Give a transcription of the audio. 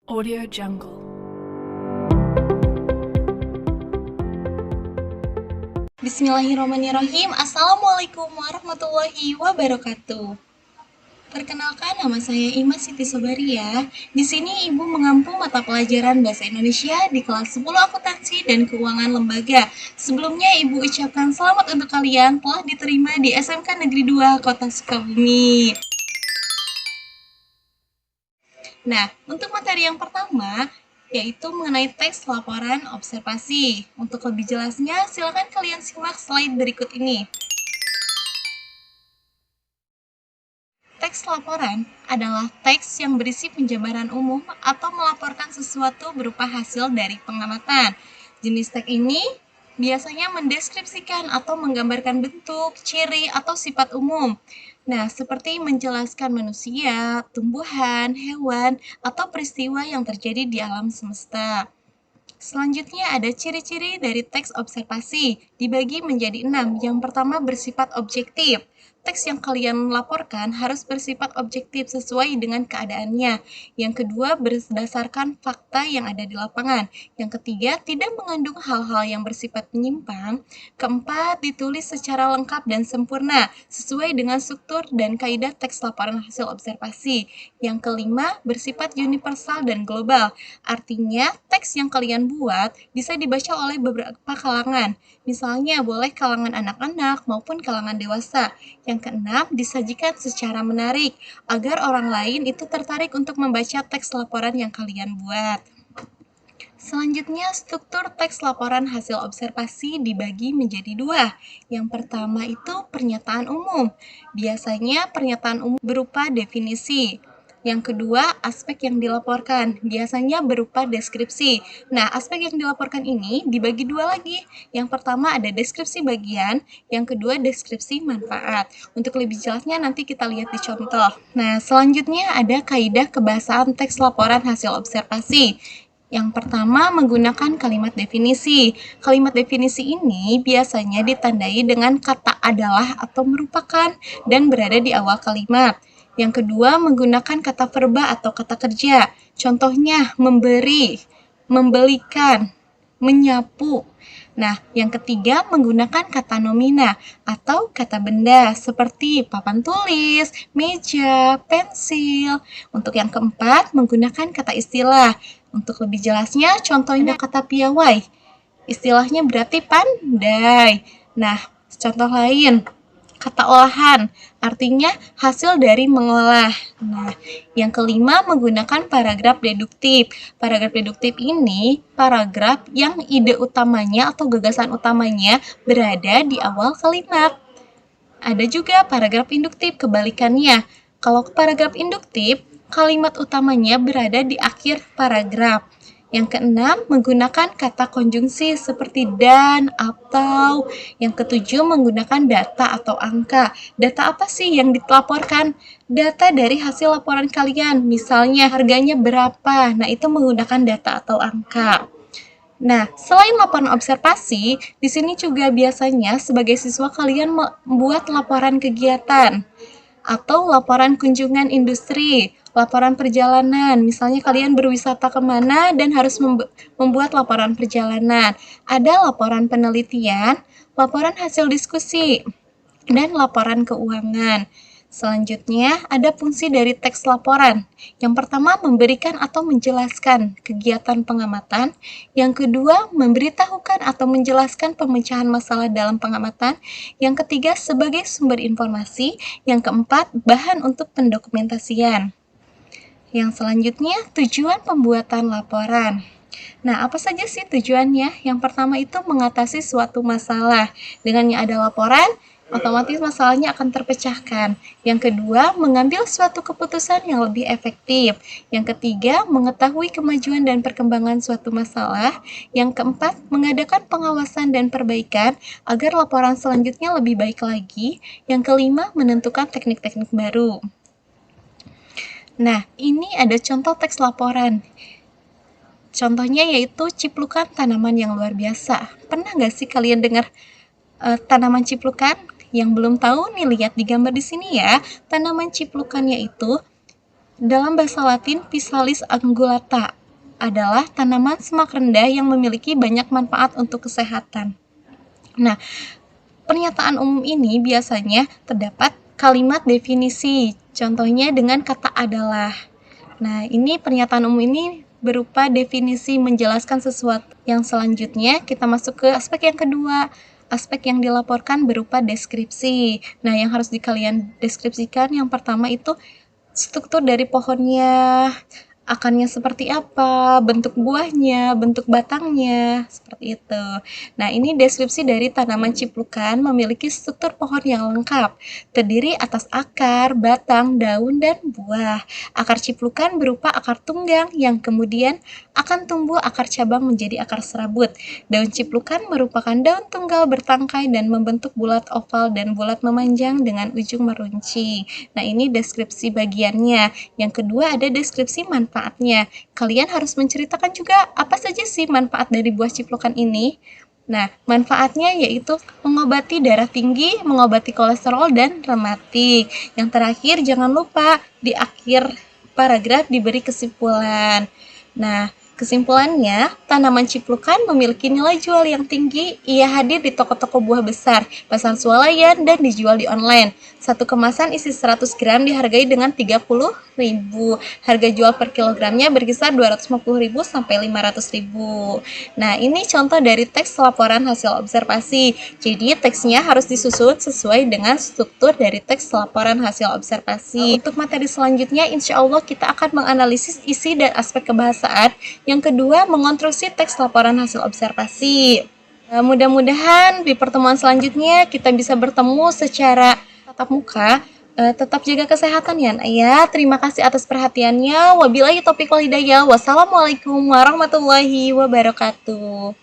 Audio Jungle. Bismillahirrahmanirrahim. Assalamualaikum warahmatullahi wabarakatuh. Perkenalkan, nama saya Ima Siti Sobaria. Di sini Ibu mengampu mata pelajaran Bahasa Indonesia di kelas 10 Akuntansi dan Keuangan Lembaga. Sebelumnya Ibu ucapkan selamat untuk kalian telah diterima di SMK Negeri 2 Kota Sukabumi. Nah, untuk materi yang pertama, yaitu mengenai teks laporan observasi. Untuk lebih jelasnya, silakan kalian simak slide berikut ini. Teks laporan adalah teks yang berisi penjabaran umum atau melaporkan sesuatu berupa hasil dari pengamatan. Jenis teks ini biasanya mendeskripsikan atau menggambarkan bentuk, ciri, atau sifat umum. Nah, seperti menjelaskan manusia, tumbuhan, hewan, atau peristiwa yang terjadi di alam semesta. Selanjutnya ada ciri-ciri dari teks observasi, dibagi menjadi 6. Yang pertama bersifat objektif. Teks yang kalian laporkan harus bersifat objektif sesuai dengan keadaannya. Yang kedua, berdasarkan fakta yang ada di lapangan. Yang ketiga, tidak mengandung hal-hal yang bersifat menyimpang. Keempat, ditulis secara lengkap dan sempurna, sesuai dengan struktur dan kaidah teks laporan hasil observasi. Yang kelima, bersifat universal dan global. Artinya, teks yang kalian buat bisa dibaca oleh beberapa kalangan. Misalnya, boleh kalangan anak-anak maupun kalangan dewasa. Yang keenam, disajikan secara menarik agar orang lain itu tertarik untuk membaca teks laporan yang kalian buat. Selanjutnya, struktur teks laporan hasil observasi dibagi menjadi 2. Yang pertama itu pernyataan umum. Biasanya pernyataan umum berupa definisi. Yang kedua, aspek yang dilaporkan, biasanya berupa deskripsi. Nah, aspek yang dilaporkan ini dibagi 2 lagi. Yang pertama ada deskripsi bagian, yang kedua deskripsi manfaat. Untuk lebih jelasnya nanti kita lihat di contoh. Nah, selanjutnya ada kaidah kebahasaan teks laporan hasil observasi. Yang pertama, menggunakan kalimat definisi. Kalimat definisi ini biasanya ditandai dengan kata adalah atau merupakan dan berada di awal kalimat. Yang kedua, menggunakan kata verba atau kata kerja. Contohnya, memberi, membelikan, menyapu. Nah, yang ketiga, menggunakan kata nomina atau kata benda seperti papan tulis, meja, pensil. Untuk yang keempat, menggunakan kata istilah. Untuk lebih jelasnya, contohnya kata piawai. Istilahnya berarti pandai. Nah, contoh lain, kata olahan, artinya hasil dari mengolah. Nah, yang kelima menggunakan paragraf deduktif. Paragraf deduktif ini paragraf yang ide utamanya atau gagasan utamanya berada di awal kalimat. Ada juga paragraf induktif, kebalikannya. Kalau paragraf induktif, kalimat utamanya berada di akhir paragraf. Yang keenam, menggunakan kata konjungsi seperti dan, atau. Yang ketujuh, menggunakan data atau angka. Data apa sih yang dilaporkan? Data dari hasil laporan kalian, misalnya harganya berapa. Nah, itu menggunakan data atau angka. Nah, selain laporan observasi, di sini juga biasanya sebagai siswa kalian membuat laporan kegiatan atau laporan kunjungan industri, laporan perjalanan. Misalnya kalian berwisata kemana dan harus membuat laporan perjalanan. Ada laporan penelitian, laporan hasil diskusi, dan laporan keuangan. Selanjutnya, ada fungsi dari teks laporan. Yang pertama, memberikan atau menjelaskan kegiatan pengamatan. Yang kedua, memberitahukan atau menjelaskan pemecahan masalah dalam pengamatan. Yang ketiga, sebagai sumber informasi. Yang keempat, bahan untuk pendokumentasian. Yang selanjutnya, tujuan pembuatan laporan. Nah, apa saja sih tujuannya? Yang pertama itu mengatasi suatu masalah. Dengannya ada laporan, otomatis masalahnya akan terpecahkan. Yang kedua, mengambil suatu keputusan yang lebih efektif. Yang ketiga, mengetahui kemajuan dan perkembangan suatu masalah. Yang keempat, mengadakan pengawasan dan perbaikan agar laporan selanjutnya lebih baik lagi. Yang kelima, menentukan teknik-teknik baru. Nah, ini ada contoh teks laporan. Contohnya yaitu ciplukan tanaman yang luar biasa. Pernah nggak sih kalian dengar tanaman ciplukan? Yang belum tahu nih, lihat di gambar di sini ya. Tanaman ciplukannya itu Dalam bahasa Latin, Physalis angulata adalah tanaman semak rendah yang memiliki banyak manfaat untuk kesehatan. Nah, pernyataan umum ini biasanya terdapat kalimat definisi, contohnya dengan kata adalah. Nah, ini pernyataan umum ini berupa definisi menjelaskan sesuatu. Yang selanjutnya kita masuk ke aspek yang kedua. Aspek yang dilaporkan berupa deskripsi. Nah, yang harus kalian deskripsikan yang pertama itu struktur dari pohonnya, akarnya seperti apa, bentuk buahnya, bentuk batangnya, seperti itu. Nah, ini deskripsi dari tanaman ciplukan memiliki struktur pohon yang lengkap, terdiri atas akar, batang, daun, dan buah. Akar ciplukan berupa akar tunggang yang kemudian akan tumbuh akar cabang menjadi akar serabut. Daun ciplukan merupakan daun tunggal bertangkai dan membentuk bulat oval dan bulat memanjang dengan ujung meruncing. Nah, ini deskripsi bagiannya. Yang kedua ada deskripsi manfaatnya. Kalian harus menceritakan juga apa saja sih manfaat dari buah ciplukan ini. Nah, manfaatnya yaitu mengobati darah tinggi, mengobati kolesterol, dan rematik. Yang terakhir, jangan lupa di akhir paragraf diberi kesimpulan. Nah, kesimpulannya, tanaman ciplukan memiliki nilai jual yang tinggi. Ia hadir di toko-toko buah besar, pasar swalayan, dan dijual di online. Satu kemasan isi 100 gram dihargai dengan 30.000. Harga jual per kilogramnya berkisar 250.000 sampai 500.000. Nah, ini contoh dari teks laporan hasil observasi. Jadi, teksnya harus disusun sesuai dengan struktur dari teks laporan hasil observasi. Untuk materi selanjutnya, insya Allah kita akan menganalisis isi dan aspek kebahasaan. Yang kedua, mengonstruksi teks laporan hasil observasi. Mudah-mudahan di pertemuan selanjutnya kita bisa bertemu secara tatap muka. Tetap jaga kesehatan ya, Nak ya. Terima kasih atas perhatiannya. Wabillahi taufiq wal hidayah. Wassalamualaikum warahmatullahi wabarakatuh.